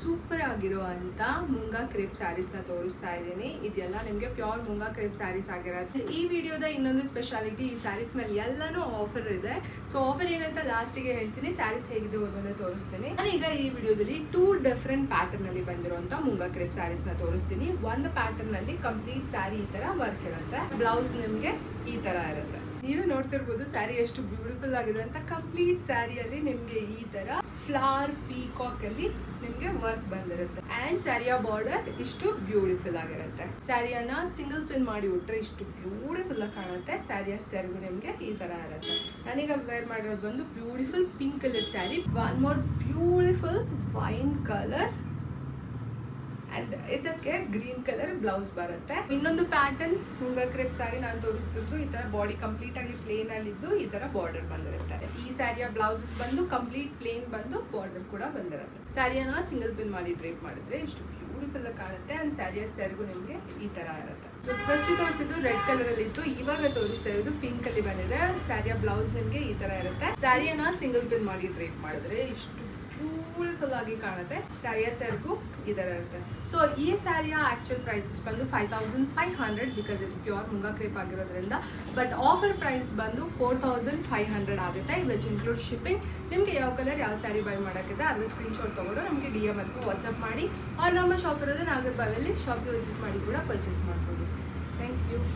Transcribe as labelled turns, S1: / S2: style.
S1: Super ಆಗಿರುವಂತ moonga crepe saris ನ ತೋರಿಸ್ತಾ ಇದ್ದೀನಿ. ಇದೆಲ್ಲ ನಿಮಗೆ ಪ್ಯೂರ್ ಮುಂಗಾ ಕ್ರೇಪ್ ಸ್ಯಾರೀಸ್ ಆಗಿರುತ್ತೆ. ಈ ವಿಡಿಯೋದ ಇನ್ನೊಂದು ಸ್ಪೆಷಾಲಿಟಿ, ಈ ಸ್ಯಾರೀಸ್ ಮೇಲೆ ಎಲ್ಲಾನು ಆಫರ್ ಇದೆ. ಸೊ ಆಫರ್ ಏನಂತ ಲಾಸ್ಟಿಗೆ ಹೇಳ್ತೀನಿ, ಸ್ಯಾರೀಸ್ ಹೇಗಿದೆ ಒಂದೊಂದೇ ತೋರಿಸ್ತೀನಿ. ನಾನೀಗ ಈ ವಿಡಿಯೋದಲ್ಲಿ 2 ಡಿಫ್ರೆಂಟ್ ಪ್ಯಾಟರ್ನ್ ಅಲ್ಲಿ ಬಂದಿರುವಂತ ಮುಂಗಾ ಕ್ರೇಪ್ ಸ್ಯಾರೀಸ್ ನ ತೋರಿಸ್ತೀನಿ. ಒಂದು ಪ್ಯಾಟರ್ನ್ ಅಲ್ಲಿ ಕಂಪ್ಲೀಟ್ ಸ್ಯಾರಿ ಈ ತರ ವರ್ಕ್ ಇರುತ್ತೆ, ಬ್ಲೌಸ್ ನಿಮ್ಗೆ ಈ ತರ ಇರುತ್ತೆ. ನೀವೇ ನೋಡ್ತಿರ್ಬೋದು ಸ್ಯಾರಿ ಎಷ್ಟು ಬ್ಯೂಟಿಫುಲ್ ಆಗಿದೆ ಅಂತ. ಕಂಪ್ಲೀಟ್ ಸ್ಯಾರಿಯಲ್ಲಿ ನಿಮ್ಗೆ ಈ ತರ ಫ್ಲವರ್ ಪೀಕಾಕ್ ಅಲ್ಲಿ ನಿಮ್ಗೆ ವರ್ಕ್ ಬಂದಿರುತ್ತೆ. ಅಂಡ್ ಸ್ಯಾರಿಯ ಬಾರ್ಡರ್ ಇಷ್ಟು ಬ್ಯೂಟಿಫುಲ್ ಆಗಿರುತ್ತೆ. ಸ್ಯಾರಿಯನ್ನ ಸಿಂಗಲ್ ಪಿನ್ ಮಾಡಿ ಉಟ್ರೆ ಇಷ್ಟು ಬ್ಯೂಟಿಫುಲ್ ಆಗಿ ಕಾಣುತ್ತೆ. ಸ್ಯಾರಿಯ ಸೆರಗು ನಿಮ್ಗೆ ಈ ತರ ಇರುತ್ತೆ. ನಾನೀಗ ವೇರ್ ಮಾಡಿರೋದು ಒಂದು beautiful pink colour sari, one more beautiful wine colour and ಇದಕ್ಕೆ ಗ್ರೀನ್ ಕಲರ್ ಬ್ಲೌಸ್ ಬರುತ್ತೆ. ಇನ್ನೊಂದು ಪ್ಯಾಟರ್ನ್ ಮುಂಗಾ ಕ್ರೇಪ್ ಸ್ಯಾರಿ ನಾನು ತೋರಿಸ್ತಿದ್ದು ಈ ತರ ಬಾಡಿ ಕಂಪ್ಲೀಟ್ ಆಗಿ ಪ್ಲೇನ್ ಅಲ್ಲಿ ಇದ್ದು ಈ ತರ ಬಾರ್ಡರ್ ಬಂದಿರುತ್ತೆ. ಈ ಸ್ಯಾರಿಯ ಬ್ಲೌಸಸ್ ಬಂದು ಕಂಪ್ಲೀಟ್ ಪ್ಲೇನ್ ಬಂದು ಬಾರ್ಡರ್ ಕೂಡ ಬಂದಿರುತ್ತೆ. ಸ್ಯಾರಿಯನ್ನ ಸಿಂಗಲ್ ಪಿನ್ ಮಾಡಿ ಡ್ರೇಪ್ ಮಾಡಿದ್ರೆ ಇಷ್ಟು ಬ್ಯೂಟಿಫುಲ್ ಆಗಿ ಕಾಣುತ್ತೆ. ಅಂಡ್ ಸ್ಯಾರಿಯ ಸೆರಗು ನಿಮ್ಗೆ ಈ ತರ ಇರುತ್ತೆ. ಸೊ ಫಸ್ಟ್ ತೋರಿಸಿದ್ದು ರೆಡ್ ಕಲರ್ ಅಲ್ಲಿ ಇತ್ತು, ಇವಾಗ ತೋರಿಸ್ತಾ ಇರೋದು ಪಿಂಕ್ ಅಲ್ಲಿ ಬಂದಿದೆ. ಸ್ಯಾರಿಯ ಬ್ಲೌಸ್ ನಿಮ್ಗೆ ಈ ತರ ಇರುತ್ತೆ. ಸ್ಯಾರಿಯನ್ನ ಸಿಂಗಲ್ ಪಿನ್ ಮಾಡಿ ಡ್ರೇಪ್ ಮಾಡಿದ್ರೆ ಇಷ್ಟು ಬ್ಯೂಟಿಫುಲ್ ಆಗಿ ಕಾಣುತ್ತೆ. ಸ್ಯಾರಿಯ ಸೆರಗು ಇದರ ಇರುತ್ತೆ. ಸೊ ಈ ಸ್ಯಾರಿಯ ಆಕ್ಚುಯಲ್ ಪ್ರೈಸಸ್ ಬಂದು 5500 ಬಿಕಾಸ್ ಇದು ಪ್ಯೂರ್ ಮುಂಗಾ ಕ್ರೇಪ್ ಆಗಿರೋದ್ರಿಂದ. ಬಟ್ ಆಫರ್ ಪ್ರೈಸ್ ಬಂದು 4500 ಆಗುತ್ತೆ, ವಿಚ್ ಇನ್ಕ್ಲೂಡ್ ಶಿಪ್ಪಿಂಗ್. ನಿಮಗೆ ಯಾವ ಕಲರ್ ಯಾವ ಸ್ಯಾರಿ ಬೈ ಮಾಡೋಕ್ಕಿದೆ ಅದ್ರ ಸ್ಕ್ರೀನ್ಶಾಟ್ ತೊಗೊಂಡು ನಮಗೆ DM ಅಥವಾ ವಾಟ್ಸಪ್ ಮಾಡಿ. ನಮ್ಮ ಶಾಪ್ ಇರೋದು ನಾಗರಬಾವಿಯಲ್ಲಿ, ಶಾಪ್ಗೆ ವಿಸಿಟ್ ಮಾಡಿ ಕೂಡ ಪರ್ಚೇಸ್ ಮಾಡ್ಬೋದು. Thank you.